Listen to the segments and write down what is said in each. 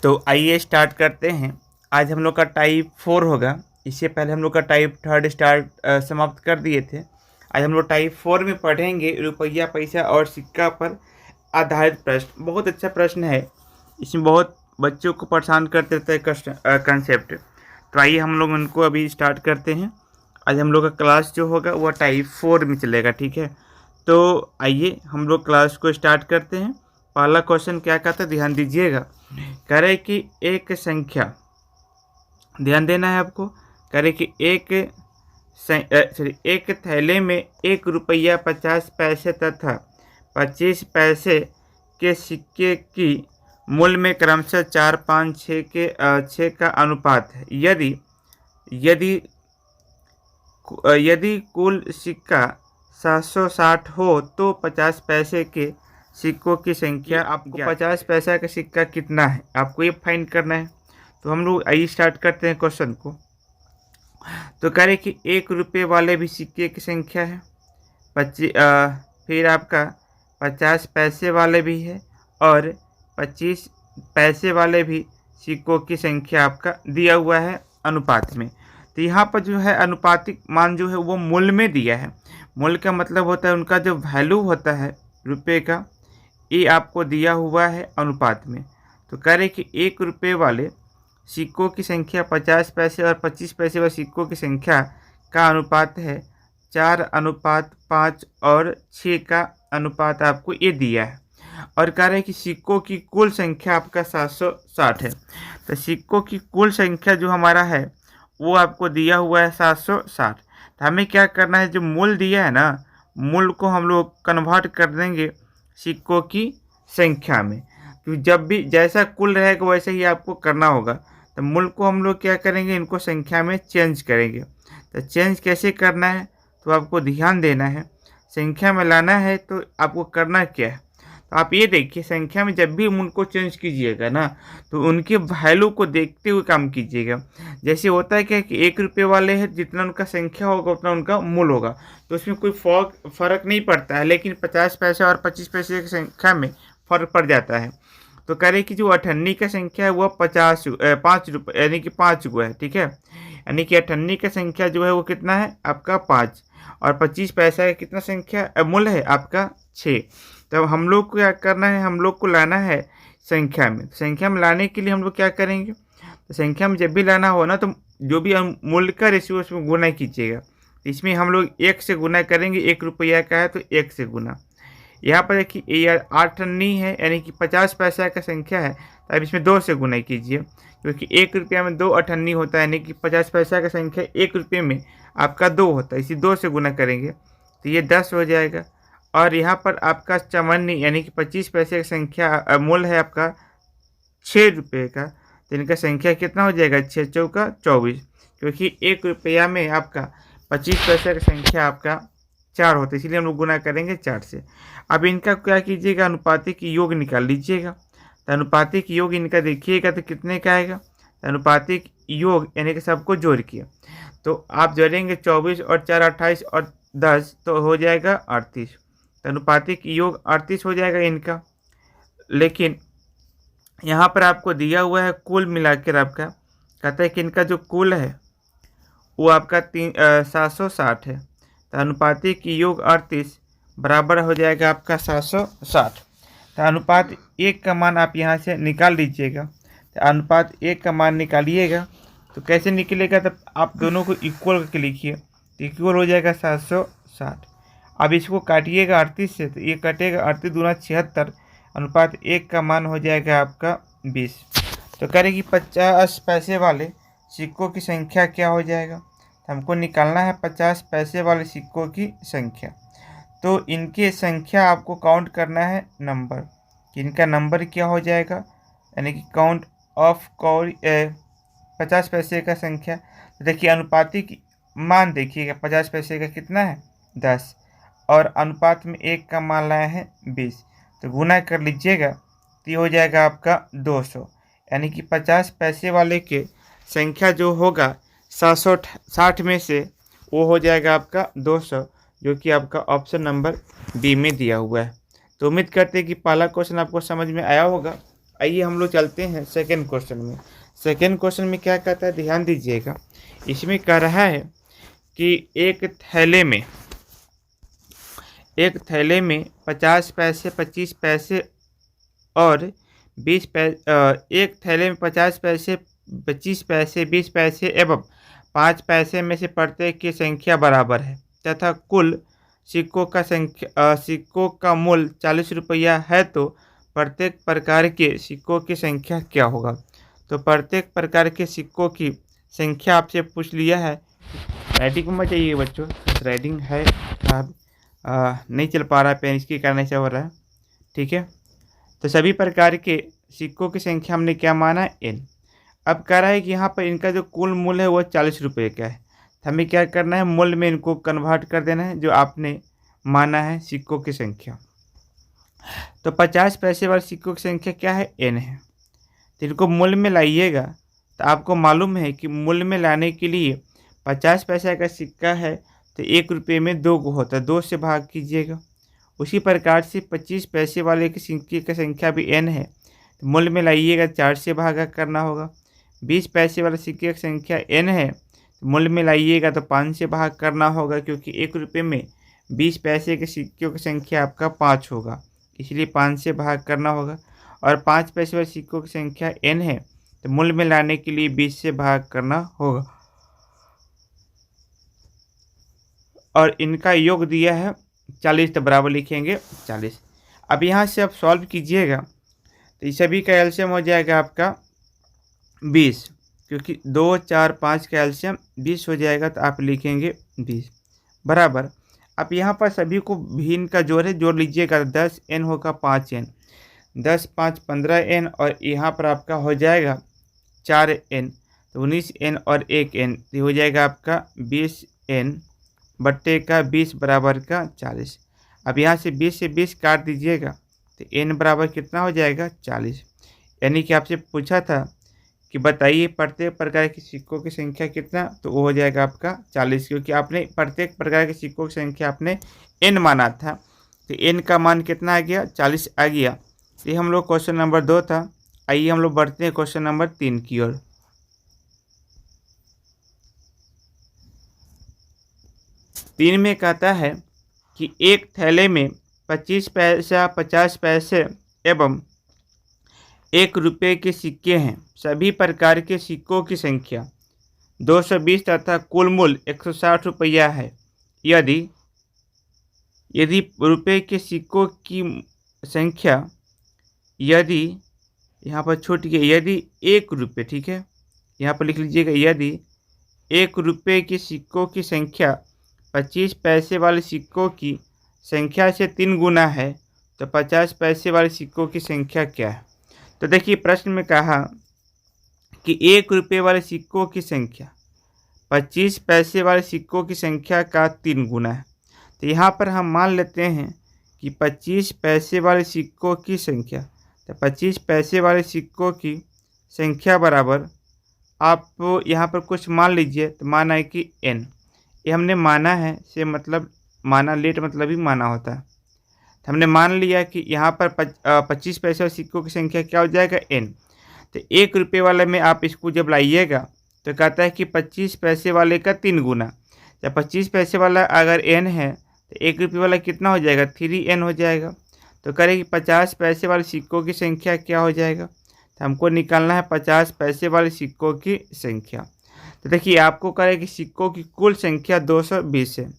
तो आइए स्टार्ट करते हैं। आज हम लोग का टाइप 4 होगा। इससे पहले हम लोग का टाइप 3 समाप्त कर दिए थे। आज हम लोग टाइप 4 में पढ़ेंगे रुपया, पैसा और सिक्का पर आधारित प्रश्न। बहुत अच्छा प्रश्न है, इसमें बहुत बच्चों को परेशान करते रहता है कंसेप्ट। तो आइए हम लोग उनको अभी स्टार्ट करते हैं। आज हम लोग का क्लास जो होगा वह टाइप 4 में चलेगा, ठीक है। तो आइए हम लोग क्लास को स्टार्ट करते हैं। पहला क्वेश्चन क्या कहता है, ध्यान दीजिएगा। कह रहे कि एक संख्या, ध्यान देना है आपको। कह रहे कि एक थैले में 1 रुपया 50 पैसे तथा 25 पैसे के सिक्के की मूल्य में क्रमशः 4, 5, 6 का अनुपात है। यदि यदि कुल सिक्का 760 हो तो 50 पैसे के सिक्कों की संख्या, आपको 50 पैसा का सिक्का कितना है आपको ये फाइंड करना है। तो हम लोग आइए स्टार्ट करते हैं क्वेश्चन को। तो कह रहे कि 1 रुपये वाले भी सिक्के की संख्या है, फिर आपका 50 पैसे वाले भी है और 25 पैसे वाले भी सिक्कों की संख्या आपका दिया हुआ है अनुपात में। तो यहाँ पर जो है अनुपातिक मान जो है वो मूल्य में दिया है। मूल्य का मतलब होता है उनका जो वैल्यू होता है रुपये का, ये आपको दिया हुआ है अनुपात में। तो कह रहे कि 1 रुपये वाले सिक्कों की संख्या 50 पैसे और 25 पैसे वाले सिक्कों की संख्या का अनुपात है 4:5 और 6 का अनुपात आपको ये दिया है। और कह रहे हैं कि सिक्कों की कुल संख्या आपका 760 है। तो सिक्कों की कुल संख्या जो हमारा है वो आपको दिया हुआ है 760। तो हमें क्या करना है, जो मूल्य दिया है ना, मूल्य को हम लोग कन्वर्ट कर देंगे सिक्कों की संख्या में। क्योंकि जब भी जैसा कुल रहेगा वैसे ही आपको करना होगा। तो मूल्य को हम लोग क्या करेंगे, इनको संख्या में चेंज करेंगे। तो चेंज कैसे करना है तो आपको ध्यान देना है। संख्या में लाना है तो आपको करना क्या है, तो आप ये देखिए संख्या में जब भी उनको चेंज कीजिएगा ना तो उनके वैल्यू को देखते हुए काम कीजिएगा। जैसे होता है क्या कि 1 रुपये वाले हैं, जितना उनका संख्या होगा उतना उनका मूल्य होगा, तो उसमें कोई फर्क नहीं पड़ता है। लेकिन 50 पैसे और 25 पैसे की संख्या में फर्क पड़ जाता है। तो कह रहे कि जो अठन्नी का संख्या है वह 5 रुपये यानी कि 5 गो है, ठीक है। यानी कि अठन्नी का संख्या जो है वो कितना है आपका 5, और 25 पैसा का कितना संख्या मूल्य है आपका 6। तो हम लोग को क्या करना है, हम लोग को लाना है संख्या में। संख्या में लाने के लिए हम लोग क्या करेंगे, तो संख्या में जब भी लाना हो ना तो जो भी मूल्य का रेशियो उसमें गुना कीजिएगा। इसमें हम लोग 1 से गुना करेंगे, 1 रुपया का है तो 1 से गुना। यहाँ पर देखिए ये 8 अन्नी है यानी कि 50 पैसा का संख्या है, तो अब इसमें 2 से गुना कीजिए, क्योंकि 1 रुपया में 2 अठन्नी होता है, यानी कि 50 पैसा का संख्या 1 रुपये में आपका 2 होता है। इसी 2 से गुना करेंगे तो ये 10 हो जाएगा। और यहाँ पर आपका चवन्नी यानी कि 25 पैसे का संख्या मूल्य है आपका 6 रुपये का, तो इनका संख्या कितना हो जाएगा, 6 चौका 24, क्योंकि 1 रुपया में आपका 25 पैसे का संख्या आपका 4 होता है, इसीलिए हम लोग गुना करेंगे 4 से। अब इनका क्या कीजिएगा, अनुपातिक योग निकाल लीजिएगा। तो अनुपातिक योग इनका देखिएगा तो कितने का आएगा, तो अनुपातिक योग यानी कि सबको जोड़ किया तो आप जोड़ेंगे 24 और 4 28 और 10 तो हो जाएगा 38। तो अनुपातिक योग 38 हो जाएगा इनका। लेकिन यहाँ पर आपको दिया हुआ है कुल मिलाकर आपका, कहता है कि इनका जो कुल है वो आपका 760 है। तो अनुपातिक योग 38 बराबर हो जाएगा आपका 760। तो अनुपात 1 का मान आप यहाँ से निकाल लीजिएगा। तो अनुपात 1 का मान निकालिएगा तो कैसे निकलेगा, तब आप दोनों को इक्वल करके लिखिए, तो इक्वल हो जाएगा 760। अब इसको काटिएगा 38 से, तो ये कटेगा 38 दूना 76, अनुपात 1 का मान हो जाएगा आपका 20। तो करें 50 पैसे वाले सिक्कों की संख्या क्या हो जाएगा, तो हमको निकालना है 50 पैसे वाले सिक्कों की संख्या। तो इनकी संख्या आपको काउंट करना है नंबर, कि इनका नंबर क्या हो जाएगा, यानी कि काउंट ऑफ 50 पैसे का संख्या। तो देखिए अनुपातिक मान देखिएगा 50 पैसे का कितना है 10, और अनुपात में 1 का मान लाया है 20, तो गुना कर लीजिएगा तो ये हो जाएगा आपका 200। यानी कि 50 पैसे वाले के संख्या जो होगा 760 में से वो हो जाएगा आपका 200, जो कि आपका ऑप्शन नंबर बी में दिया हुआ है। तो उम्मीद करते हैं कि पहला क्वेश्चन आपको समझ में आया होगा। आइए हम लोग चलते हैं सेकेंड क्वेश्चन में। सेकेंड क्वेश्चन में क्या कहता है, ध्यान दीजिएगा। इसमें कह रहा है कि एक थैले में 50 पैसे, 25 पैसे और 20 पैसे, एक थैले में 50 पैसे, 25 पैसे, 20 पैसे एवं 5 पैसे में से प्रत्येक की संख्या बराबर है तथा कुल सिक्कों का मूल्य 40 रुपया है, तो प्रत्येक प्रकार के सिक्कों की संख्या क्या होगा। तो प्रत्येक प्रकार के सिक्कों की संख्या आपसे पूछ लिया है। राइटिंग में चाहिए बच्चों, राइटिंग है आप नहीं चल पा रहा है, पेन इसके कारण ऐसा हो रहा है। ठीक है, तो सभी प्रकार के सिक्कों की संख्या हमने क्या माना, n। अब कह रहा है कि यहाँ पर इनका जो कुल मूल्य है वो 40 रुपये का है। तो हमें क्या करना है, मूल्य में इनको कन्वर्ट कर देना है जो आपने माना है सिक्कों की संख्या। तो 50 पैसे वाले सिक्कों की संख्या क्या है, n है। तो इनको मूल्य में लाइएगा तो आपको मालूम है कि मूल्य में लाने के लिए 50 पैसे का सिक्का है तो 1 रुपये में 2 को होता है, 2 से भाग कीजिएगा। उसी प्रकार से 25 पैसे वाले के सिक्के की संख्या भी n है, तो मूल्य में लाइएगा 4 से भागा करना होगा। 20 पैसे वाले सिक्के की संख्या n है, तो मूल्य में लाइएगा तो 5 से भाग करना होगा, क्योंकि 1 रुपये में 20 पैसे के सिक्कों की संख्या आपका 5 होगा, इसलिए 5 से भाग करना होगा। और 5 पैसे वाले सिक्कों की संख्या n है, तो मूल्य में लाने के लिए 20 से भाग करना होगा और इनका योग दिया है 40, तो बराबर लिखेंगे 40। अब यहाँ से आप सॉल्व कीजिएगा तो इस सभी का एलसीएम हो जाएगा आपका 20, क्योंकि 2, 4, 5 का एलसीएम 20 हो जाएगा, तो आप लिखेंगे 20 बराबर। अब यहाँ पर सभी को भिन्न का जोड़ है, जोड़ लीजिएगा 10n होगा 5n, 10 5 15n और यहाँ पर आपका हो जाएगा 4n, तो 19n और 1n, तो हो जाएगा आपका 20n बट्टे का 20 बराबर का 40। अब यहाँ से 20 से 20 काट दीजिएगा तो n बराबर कितना हो जाएगा, 40। यानी कि आपसे पूछा था कि बताइए प्रत्येक प्रकार के सिक्कों की संख्या कितना, तो वो हो जाएगा आपका 40, क्योंकि आपने प्रत्येक प्रकार के सिक्कों की संख्या आपने n माना था, तो n का मान कितना आ गया, 40 आ गया। ये हम लोग क्वेश्चन नंबर 2 था। आइए हम लोग बढ़ते हैं क्वेश्चन नंबर 3 की ओर। तीन में कहता है कि एक थैले में 25 पैसा, 50 पैसे एवं 1 रुपये के सिक्के हैं। सभी प्रकार के सिक्कों की संख्या 220 तथा कुल मूल्य 160 रुपया है। यदि रुपये के सिक्कों की संख्या, यदि यहाँ पर छूट गया, यदि 1 रुपये, ठीक है, यहाँ पर लिख लीजिएगा, यदि 1 रुपये के सिक्कों की संख्या 25 पैसे वाले सिक्कों की संख्या से 3 गुना है, तो 50 पैसे वाले सिक्कों की संख्या क्या है। तो देखिए प्रश्न में कहा कि 1 रुपये वाले सिक्कों की संख्या 25 पैसे वाले सिक्कों की संख्या का 3 गुना है। तो यहाँ पर हम मान लेते हैं कि 25 पैसे वाले सिक्कों की संख्या, तो 25 पैसे वाले सिक्कों की संख्या बराबर, आप यहाँ पर कुछ मान लीजिए, तो माना है कि n, ये हमने माना है, से मतलब माना, लेट मतलब ही माना होता है। तो हमने मान लिया कि यहाँ पर 25 पैसे वाले सिक्कों की संख्या क्या हो जाएगा, n। तो 1 रुपये वाले में आप इसको जब लाइएगा तो कहता है कि 25 पैसे वाले का 3 गुना। जब 25 पैसे वाला अगर n है तो 1 रुपये वाला कितना हो जाएगा, 3n हो जाएगा। तो करें कि 50 पैसे वाले सिक्कों की संख्या क्या हो जाएगा, तो हमको निकालना है 50 पैसे वाले सिक्कों की संख्या। तो देखिए आपको करें कि सिक्कों की कुल संख्या 220 है,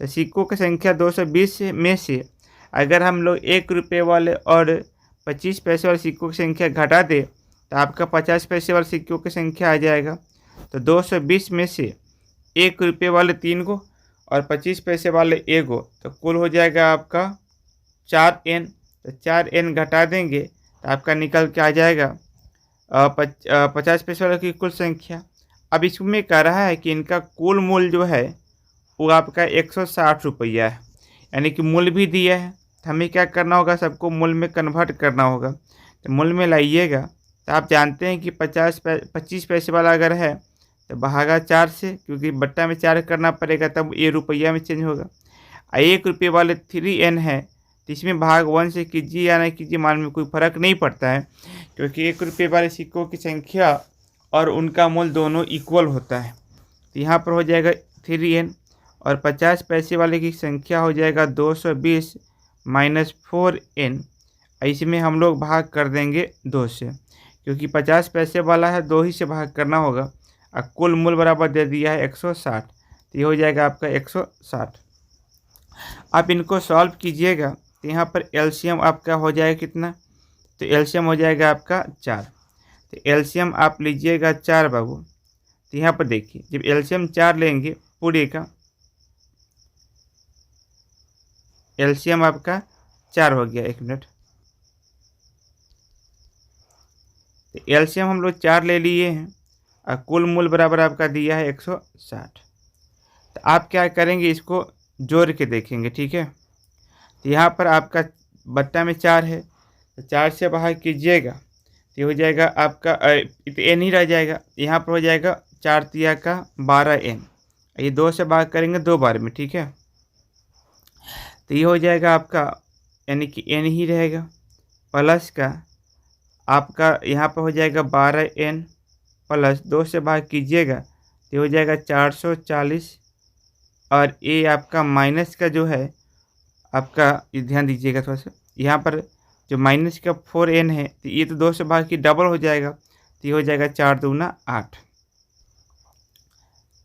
तो सिक्कों की संख्या 220 में से अगर हम लोग 1 रुपये वाले और 25 पैसे वाले सिक्कों की संख्या घटा दे तो आपका 50 पैसे वाले सिक्कों की संख्या आ जाएगा। तो 220 में से 1 रुपये वाले 3 को और 25 पैसे वाले 1 को, तो कुल हो जाएगा आपका 4n। तो 4n घटा देंगे तो आपका निकल के आ जाएगा 50 पैसे वाले की कुल संख्या। अब इसमें कह रहा है कि इनका कुल मूल्य जो है वो आपका 160 रुपया है, यानी कि मूल्य भी दिया है। तो हमें क्या करना होगा, सबको मूल्य में कन्वर्ट करना होगा। तो मूल्य में लाइएगा तो आप जानते हैं कि 25 पैसे वाला अगर है तो भागा 4 से, क्योंकि बट्टा में 4 करना पड़ेगा, तब ये रुपया में चेंज होगा। 1 रुपये वाले 3n है, तो इसमें भाग 1 से कीजिए या ना कीजिए मान में कोई फर्क नहीं पड़ता है, क्योंकि 1 रुपये वाले सिक्कों की संख्या और उनका मूल दोनों इक्वल होता है। तो यहाँ पर हो जाएगा 3n और 50 पैसे वाले की संख्या हो जाएगा 220 माइनस 4n। इसमें हम लोग भाग कर देंगे 2 से, क्योंकि 50 पैसे वाला है 2 ही से भाग करना होगा और कुल मूल बराबर दे दिया है 160। तो ये हो जाएगा आपका 160। आप इनको सॉल्व कीजिएगा तो यहाँ पर एलसीएम आपका हो जाएगा कितना, तो एलसीएम हो जाएगा आपका 4। तो एलसीएम आप लीजिएगा 4 बाबू। तो यहाँ पर देखिए जब एलसीएम 4 लेंगे पूरे का, एलसीएम आपका 4 हो गया। 1 मिनट, तो एलसीएम हम लोग 4 ले लिए हैं और कुल मूल बराबर आपका दिया है 160। तो आप क्या करेंगे, इसको जोड़ के देखेंगे, ठीक है। तो यहाँ पर आपका बट्टा में 4 है, तो 4 से भाग कीजिएगा तो ये हो जाएगा आपका एन ही रह जाएगा। यहाँ पर हो जाएगा 4 तिया का 12n, ये 2 से भाग करेंगे 2 बार में, ठीक है। तो ये हो जाएगा आपका यानी कि n ही रहेगा प्लस का आपका यहाँ पर हो जाएगा 12n प्लस 2 से भाग कीजिएगा तो हो जाएगा 440 और ये आपका माइनस का जो है आपका, ये ध्यान दीजिएगा थोड़ा सा, यहाँ पर जो माइनस का 4n है तो ये तो 2 से भाग की डबल हो जाएगा, तो ये हो जाएगा 4 दूना 8,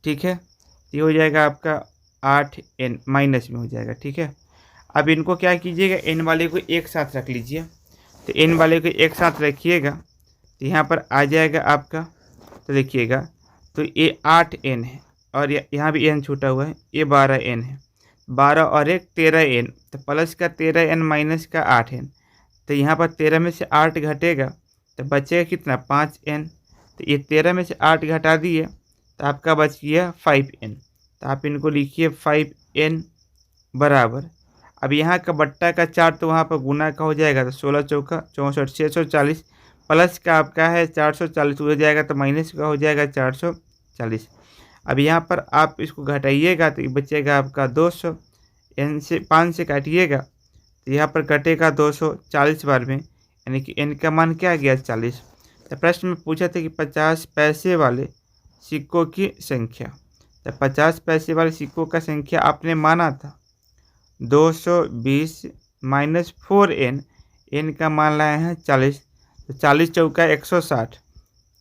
ठीक है। ये हो जाएगा आपका 8n माइनस में हो जाएगा, ठीक है। अब इनको क्या कीजिएगा, n वाले को एक साथ रख लीजिए। तो n वाले को एक साथ रखिएगा तो यहाँ पर आ जाएगा आपका, तो देखिएगा तो ये 8n है और यहाँ भी n छूटा हुआ है, ये 12n है। 12 और 1 13n, तो प्लस का 13n माइनस का 8n। तो यहाँ पर 13 में से 8 घटेगा तो बचेगा कितना, 5n। तो ये 13 में से 8 घटा दिए तो आपका बच गया 5n। तो आप इनको लिखिए 5n बराबर, अब यहाँ का बट्टा का 4 तो वहाँ पर गुना का हो जाएगा, तो 16 चौका 64 640 प्लस का आपका है 440 हो जाएगा, तो माइनस का हो जाएगा 440। अब यहाँ पर आप इसको घटाइएगा तो बचेगा आपका 200, n से 5 से काटिएगा तो यहाँ पर कटेगा 240 बार में, यानी कि n का मान क्या आ गया 40। तो प्रश्न में पूछा था कि 50 पैसे वाले सिक्कों की संख्या, तो 50 पैसे वाले सिक्कों का संख्या आपने माना था 220 माइनस 4n, n का मान लाए हैं 40, तो 40 चौका 160,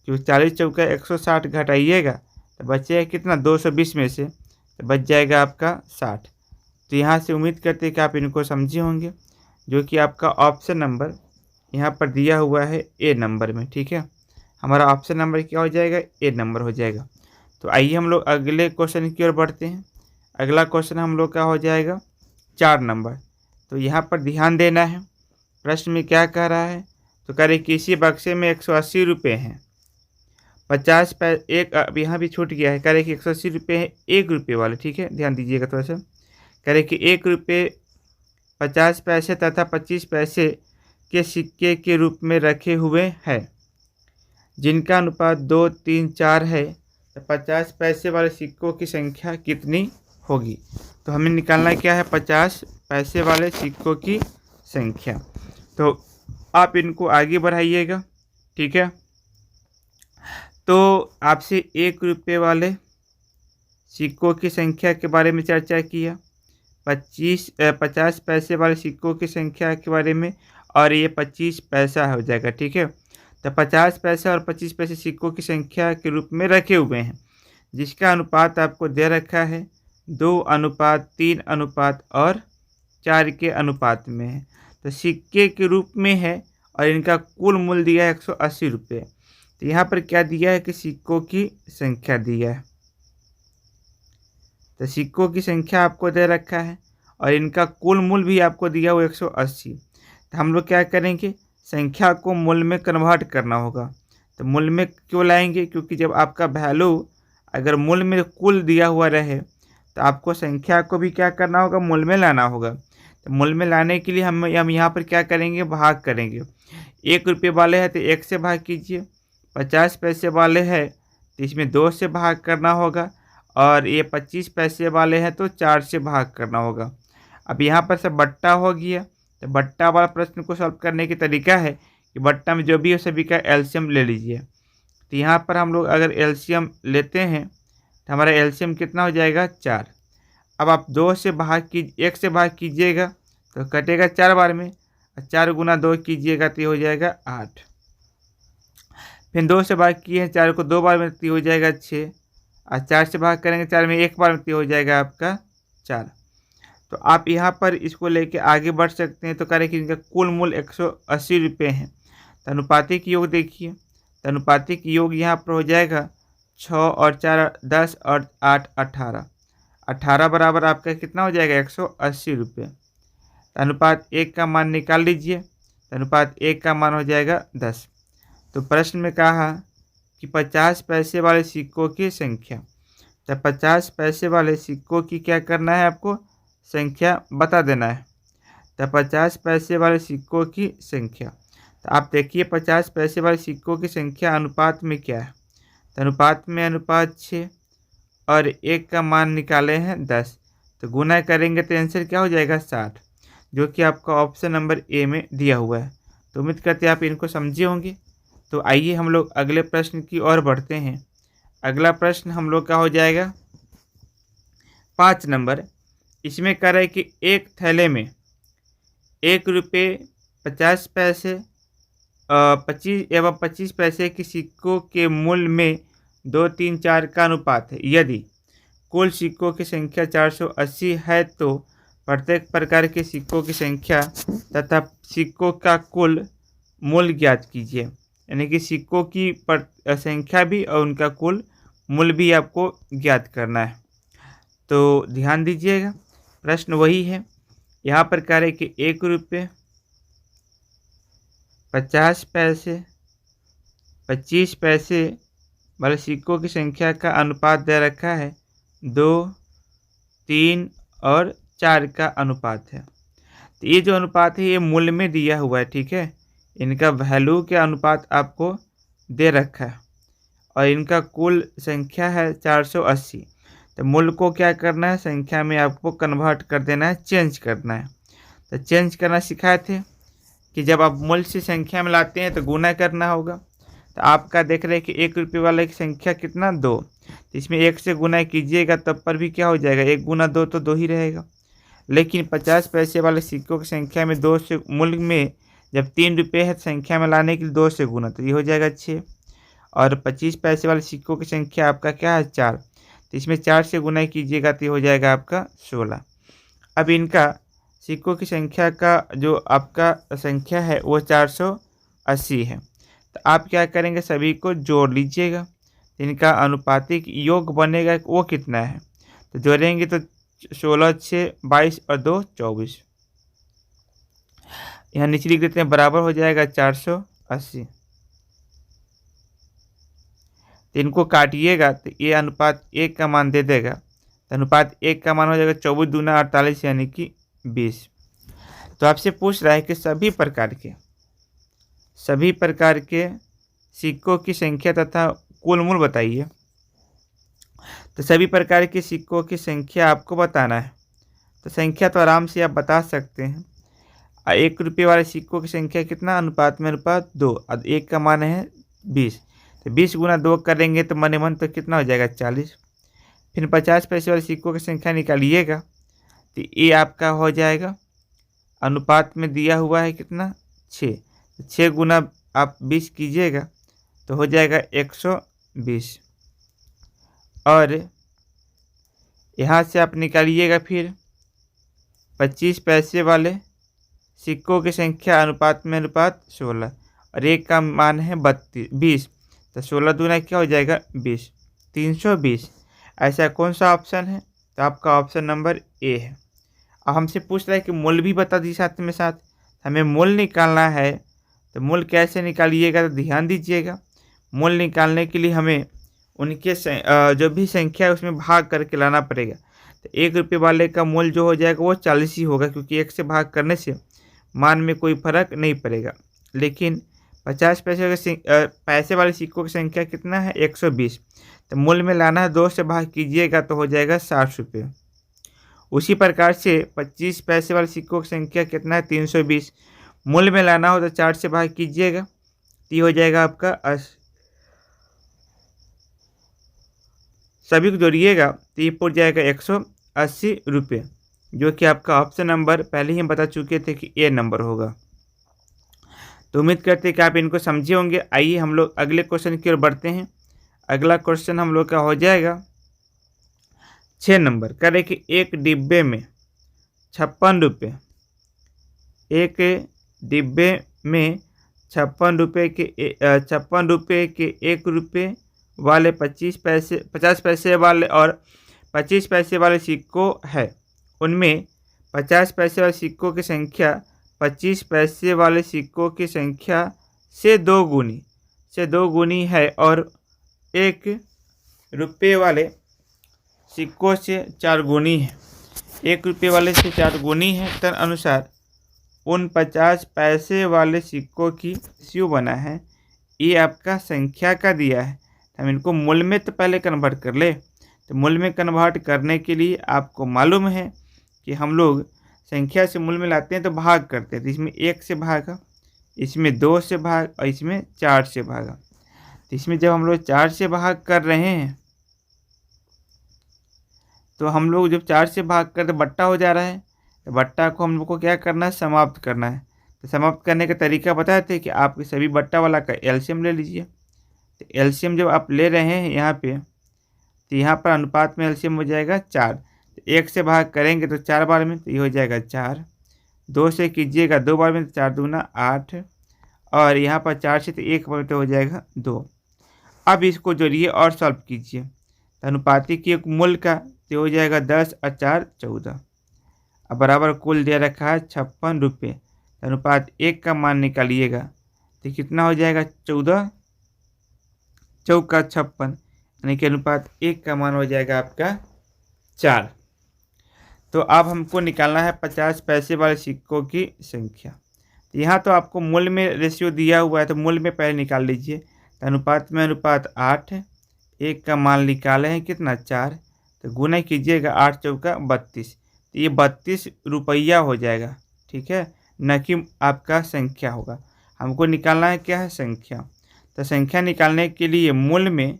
क्योंकि 40 चौका 160 घटाइएगा तो बचेगा कितना, 220 में से तो बच जाएगा आपका 60। तो यहाँ से उम्मीद करते हैं कि आप इनको समझे होंगे, जो कि आपका ऑप्शन नंबर यहाँ पर दिया हुआ है ए नंबर में, ठीक है। हमारा ऑप्शन नंबर क्या हो जाएगा, ए नंबर हो जाएगा। तो आइए हम लोग अगले क्वेश्चन की ओर बढ़ते हैं। अगला क्वेश्चन हम लोग का हो जाएगा 4 नंबर। तो यहाँ पर ध्यान देना है, प्रश्न में क्या कह रहा है, तो कह रहे किसी बक्से में 180 रुपये हैं, 50 पैसे एक, अब यहाँ भी छूट गया है, कह रहे कि 180 रुपये है 1 रुपये वाले, ठीक है। ध्यान दीजिएगा थोड़ा सा, कह रहे कि 1 रुपये 50 पैसे तथा 25 पैसे के सिक्के के रूप में रखे हुए हैं, जिनका अनुपात 2 3 4 है, तो 50 पैसे वाले सिक्कों की संख्या कितनी होगी। तो हमें निकालना क्या है, 50 पैसे वाले सिक्कों की संख्या। तो आप इनको आगे बढ़ाइएगा, ठीक है। तो आपसे 1 रुपये वाले सिक्कों की संख्या के बारे में चर्चा किया, 50 पैसे वाले सिक्कों की संख्या के बारे में, और ये 25 पैसा हो जाएगा, ठीक है। तो 50 पैसा और 25 पैसे सिक्कों की संख्या के रूप में रखे हुए हैं, जिसका अनुपात आपको दे रखा है 2:3 अनुपात और 4 के अनुपात में है। तो सिक्के के रूप में है और इनका कुल मूल्य दिया है 180 रुपये। तो यहाँ पर क्या दिया है कि सिक्कों की संख्या दिया है, तो सिक्कों की संख्या आपको दे रखा है और इनका कुल मूल्य भी आपको दिया हुआ 180। तो हम लोग क्या करेंगे, संख्या को मूल्य में कन्वर्ट करना होगा। तो मूल्य में क्यों लाएंगे, क्योंकि जब आपका वैल्यू अगर मूल्य में कुल दिया हुआ रहे तो आपको संख्या को भी क्या करना होगा, मूल्य में लाना होगा। तो मूल्य में लाने के लिए हम यहाँ पर क्या करेंगे, भाग करेंगे। 1 रुपये वाले हैं तो 1 से भाग कीजिए, 50 पैसे वाले हैं तो इसमें 2 से भाग करना होगा, और ये 25 पैसे वाले हैं तो 4 से भाग करना होगा। अब यहाँ पर से बट्टा हो गया तो बट्टा वाला प्रश्न को सॉल्व करने की तरीका है कि बट्टा में जो भी हो सभी का एलसीएम ले लीजिए। तो यहाँ पर हम लोग अगर एलसीएम लेते हैं तो हमारा एलसीएम कितना हो जाएगा 4। अब आप 2 से भाग की 1 से भाग कीजिएगा तो कटेगा 4 बार में, 4 गुना 2 कीजिएगा तो ये हो जाएगा 8। फिर 2 से भाग किए हैं 4 को 2 बार में तो हो जाएगा 6, और 4 से भाग करेंगे 4 में 1 बार में तो हो जाएगा आपका 4। तो आप यहाँ पर इसको लेके आगे बढ़ सकते हैं। तो करें कि इनका कुल मूल्य 180 रुपये है। तो अनुपातिक योग देखिए, तो अनुपातिक योग यहाँ पर हो जाएगा 6 और 4 10 और 8 18, 18 बराबर आपका कितना हो जाएगा 180 रुपये। तो अनुपात 1 का मान निकाल लीजिए, तो अनुपात 1 का मान हो जाएगा 10। तो प्रश्न में कहा कि 50 पैसे वाले सिक्कों की संख्या। तो 50 पैसे वाले सिक्कों की क्या करना है, आपको संख्या बता देना है। तो 50 पैसे वाले सिक्कों की संख्या, तो आप देखिए 50 पैसे वाले सिक्कों की संख्या अनुपात में क्या है। तो अनुपात में अनुपात 6 और 1 का मान निकाले हैं 10, तो गुना करेंगे तो आंसर क्या हो जाएगा 60, जो कि आपका ऑप्शन नंबर ए में दिया हुआ है। तो उम्मीद करते हैं आप इनको समझे होंगे। तो आइए हम लोग अगले प्रश्न की ओर बढ़ते हैं। अगला प्रश्न हम लोग का हो जाएगा 5 नंबर। इसमें कह रहा है कि एक थैले में 1 रुपये 50 पैसे 25 एवं 25 पैसे के सिक्कों के मूल्य में 2 3 4 का अनुपात है। यदि कुल सिक्कों की संख्या 480 है तो प्रत्येक प्रकार के सिक्कों की संख्या तथा सिक्कों का कुल मूल्य ज्ञात कीजिए। यानी कि सिक्कों की संख्या भी और उनका कुल मूल्य भी आपको ज्ञात करना है। तो ध्यान दीजिएगा, प्रश्न वही है। यहाँ पर कह रहे कि 1 रुपये 50 पैसे 25 पैसे वाले सिक्कों की संख्या का अनुपात दे रखा है 2 3 और 4 का अनुपात है। तो ये जो अनुपात है ये मूल्य में दिया हुआ है, ठीक है। इनका वैल्यू के अनुपात आपको दे रखा है और इनका कुल संख्या है 480। तो मूल्य को क्या करना है, संख्या में आपको कन्वर्ट कर देना है, चेंज करना है। तो चेंज करना सिखाए थे कि जब आप मूल्य से संख्या में लाते हैं तो गुना करना होगा। तो आपका देख रहे हैं कि 1 रुपये वाले की संख्या कितना 2, तो इसमें 1 से गुना कीजिएगा तब पर भी क्या हो जाएगा 1 गुना 2 तो 2 ही रहेगा। लेकिन 50 पैसे वाले सिक्कों की संख्या में 2 से मूल्य में जब 3 रुपये है संख्या में लाने के लिए 2 से गुना तो ये हो जाएगा 6। और 25 पैसे वाले सिक्कों की संख्या आपका क्या है 4, तो इसमें 4 से गुना कीजिएगा तो ये हो जाएगा आपका 16। अब इनका सिक्कों की संख्या का जो आपका संख्या है वो 480 है। तो आप क्या करेंगे, सभी को जोड़ लीजिएगा। इनका अनुपातिक योग बनेगा वो कितना है, तो जोड़ेंगे तो 16 6 22 और 2 24। यहाँ नीचे लिख देते हैं, बराबर हो जाएगा 480। तो इनको काटिएगा तो ये अनुपात 1 का मान दे देगा। तो अनुपात 1 का मान हो जाएगा 24 दूना 48 यानी कि 20। तो आपसे पूछ रहा है कि सभी प्रकार के सिक्कों की संख्या तथा कुल मूल्य बताइए। तो सभी प्रकार के सिक्कों की संख्या आपको बताना है। तो संख्या तो आराम से आप बता सकते हैं। 1 रुपये वाले सिक्कों की संख्या कितना, अनुपात में अनुपात 2 और 1 का मान है 20। तो 20 गुना 2 करेंगे तो मन मन तो कितना हो जाएगा 40। फिर 50 पैसे वाले सिक्कों की संख्या निकालिएगा तो ये आपका हो जाएगा, अनुपात में दिया हुआ है कितना 6, तो 6 गुना आप 20 कीजिएगा तो हो जाएगा 120। और यहाँ से आप निकालिएगा फिर 25 पैसे वाले सिक्कों की संख्या अनुपात में अनुपात 16 और 1 का मान है 20, तो 16 दूना क्या हो जाएगा 20, 320। ऐसा कौन सा ऑप्शन है, तो आपका ऑप्शन नंबर ए है। अब हमसे पूछ रहा है कि मूल्य भी बता दीजिए साथ में साथ, हमें मूल्य निकालना है। तो मूल्य कैसे निकालिएगा, तो ध्यान दीजिएगा। मूल्य निकालने के लिए हमें उनके जो भी संख्या है उसमें भाग करके लाना पड़ेगा। तो 1 रुपये वाले का मूल्य जो हो जाएगा वो 40 ही होगा, क्योंकि 1 से भाग करने से मान में कोई फर्क नहीं पड़ेगा। लेकिन 50 पैसे वाले सिक्कों की संख्या कितना है 120, तो मूल्य में लाना है 2 से भाग कीजिएगा तो हो जाएगा 60 रुपये। उसी प्रकार से 25 पैसे वाले सिक्कों की संख्या कितना है 320। मूल में लाना हो तो 4 से भाग कीजिएगा, तो ये हो जाएगा आपका सभी को जोड़िएगा तो ये पड़ जाएगा 180 रुपये, जो कि आपका ऑप्शन नंबर पहले ही हम बता चुके थे कि ए नंबर होगा। तो उम्मीद करते हैं कि आप इनको समझे होंगे। आइए हम लोग अगले क्वेश्चन की ओर बढ़ते हैं। अगला क्वेश्चन हम लोग का हो जाएगा 6 नंबर। कह रहे कि एक डिब्बे में 56 रुपये, एक डिब्बे में 56 रुपये के 1 रुपये वाले 50 पैसे वाले और 25 पैसे वाले सिक्कों है। उनमें 50 पैसे वाले सिक्कों की संख्या 25 पैसे वाले सिक्कों की संख्या से दो गुनी है और 1 रुपये वाले सिक्कों से 4 गुनी है। 1 रुपये वाले से 4 गुनी है, तदनुसार उन 50 पैसे वाले सिक्कों की रेशियो बना है। ये आपका संख्या का दिया है, हम इनको मूल में तो पहले कन्वर्ट कर ले। तो मूल में कन्वर्ट करने के लिए आपको मालूम है कि हम लोग संख्या से मूल में लाते हैं तो भाग करते हैं। तो इसमें 1 से भागा, इसमें 2 से भाग और इसमें 4 से भागा। तो इसमें जब हम लोग 4 से भाग कर रहे हैं तो हम लोग जब 4 से भाग कर तो बट्टा हो जा रहा है, तो बट्टा को हम लोग को क्या करना है, समाप्त करना है। तो समाप्त करने का तरीका बताए थे कि आप सभी बट्टा वाला का एलसीएम ले लीजिए। तो एलसीएम जब आप ले रहे हैं यहाँ पे, तो यहाँ पर अनुपात में एलसीएम हो जाएगा 4। तो 1 से भाग करेंगे तो 4 बार में, तो ये हो जाएगा 4। 2 से कीजिएगा 2 बार में, तो 4 दूना 8, और यहाँ पर 4 से तो 1 बार तो हो जाएगा 2। अब इसको जोड़िए और सॉल्व कीजिए। तो अनुपाती की एक मूल का तो हो जाएगा 10 और 4 14। अब बराबर कुल दे रखा है 56 रुपये। अनुपात 1 का मान निकालिएगा तो कितना हो जाएगा 14 चौका 56, यानी कि अनुपात 1 का मान हो जाएगा आपका 4। तो अब हमको निकालना है 50 पैसे वाले सिक्कों की संख्या। तो यहाँ तो आपको मूल में रेशियो दिया हुआ है, तो मूल में पहले निकाल लीजिए। तो अनुपात में अनुपात 8, 1 का मान निकाले हैं कितना 4, तो गुना कीजिएगा 8 चौका 32। तो ये 32 रुपया हो जाएगा, ठीक है, न कि आपका संख्या होगा। हमको निकालना है क्या है, संख्या। तो संख्या निकालने के लिए मूल में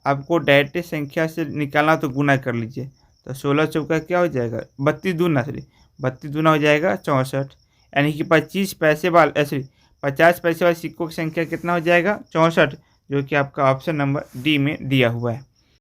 आपको डायरेक्ट संख्या से निकालना, तो गुना कर लीजिए। तो 16 चौका क्या हो जाएगा 32 दूना हो जाएगा 64, यानी कि 50 पैसे वाले सिक्कों की संख्या कितना हो जाएगा 64, जो कि आपका ऑप्शन नंबर डी में दिया हुआ है।